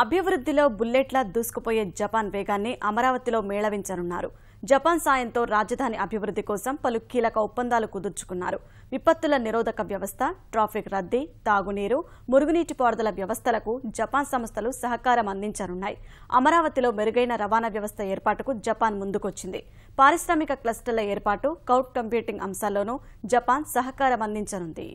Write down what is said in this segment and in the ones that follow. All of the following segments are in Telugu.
అభివృద్ధిలో బుల్లెట్లా దూసుకుపోయే జపాన్ వేగాన్ని అమరావతిలో మేళవించనున్నారు. జపాన్ సాయంతో రాజధాని అభివృద్ధి కోసం పలు కీలక ఒప్పందాలు కుదుర్చుకున్నారు. విపత్తుల నిరోధక వ్యవస్థ, ట్రాఫిక్ రద్దీ, తాగునీరు, మురుగునీటిపారుదల వ్యవస్థలకు జపాన్ సంస్థలు సహకారం అందించనున్నాయి. అమరావతిలో మెరుగైన రవాణా వ్యవస్థ ఏర్పాటుకు జపాన్ ముందుకొచ్చింది. పారిశ్రామిక క్లస్టర్ల ఏర్పాటు, క్లౌడ్ కంప్యూటింగ్ అంశాల్లోనూ జపాన్ సహకారం అందించనుంది.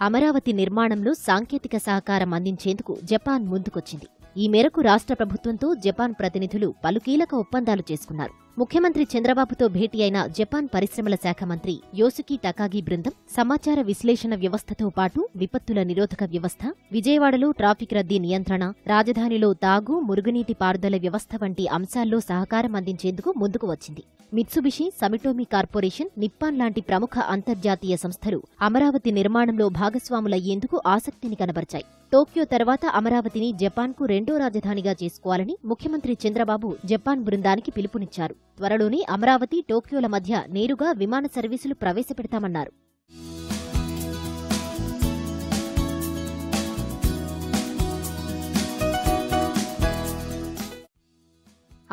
అమరావతి నిర్మాణంలో సాంకేతిక సహకారం అందించేందుకు జపాన్ ముందుకొచ్చింది. ఈ మేరకు రాష్ట్ర ప్రభుత్వంతో జపాన్ ప్రతినిధులు పలు కీలక ఒప్పందాలు చేసుకున్నారు. ముఖ్యమంత్రి చంద్రబాబుతో భేటీ అయిన జపాన్ పరిశ్రమల శాఖ మంత్రి యోసుకి టకాగి బృందం సమాచార విశ్లేషణ వ్యవస్థతో పాటు విపత్తుల నిరోధక వ్యవస్థ, విజయవాడలో ట్రాఫిక్ రద్దీ నియంత్రణ, రాజధానిలో తాగు, మురుగునీటి పారుదల వ్యవస్థ వంటి అంశాల్లో సహకారం అందించేందుకు ముందుకు వచ్చింది. మిత్సుబిషి, సమిటోమి కార్పొరేషన్, నిప్పాన్ లాంటి ప్రముఖ అంతర్జాతీయ సంస్థలు అమరావతి నిర్మాణంలో భాగస్వాములయ్యేందుకు ఆసక్తిని కనబర్చాయి. టోక్యో తర్వాత అమరావతిని జపాన్కు రెండో రాజధానిగా చేసుకోవాలని ముఖ్యమంత్రి చంద్రబాబు జపాన్ బృందానికి పిలుపునిచ్చారు. త్వరలోనే అమరావతి, టోక్యోల మధ్య నేరుగా విమాన సర్వీసులు ప్రవేశపెడతామన్నారు.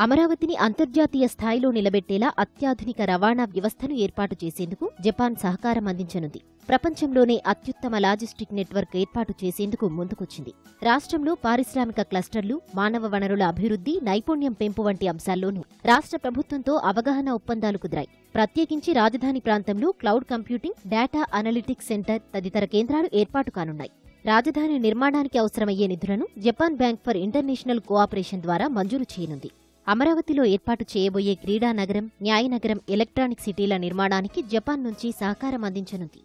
అమరావతిని అంతర్జాతీయ స్థాయిలో నిలబెట్టేలా అత్యాధునిక రవాణా వ్యవస్థను ఏర్పాటు చేసేందుకు జపాన్ సహకారం అందించనుంది. ప్రపంచంలోనే అత్యుత్తమ లాజిస్టిక్ నెట్వర్క్ ఏర్పాటు చేసేందుకు ముందుకొచ్చింది. రాష్ట్రంలో పారిశ్రామిక క్లస్టర్లు, మానవ వనరుల అభివృద్ధి, నైపుణ్యం పెంపు వంటి అంశాల్లోనూ రాష్ట్ర ప్రభుత్వంతో అవగాహన ఒప్పందాలు కుదిరాయి. ప్రత్యేకించి రాజధాని ప్రాంతంలో cloud computing, data analytics centre తదితర కేంద్రాలు ఏర్పాటు కానున్నాయి. రాజధాని నిర్మాణానికి అవసరమయ్యే నిధులను Japan bank for international cooperation ద్వారా మంజూరు చేయనుంది. అమరావతిలో ఏర్పాటు చేయబోయే క్రీడా నగరం, న్యాయ నగరం, ఎలక్ట్రానిక్ సిటీల నిర్మాణానికి జపాన్ నుంచి సహకారం అందించనుంది.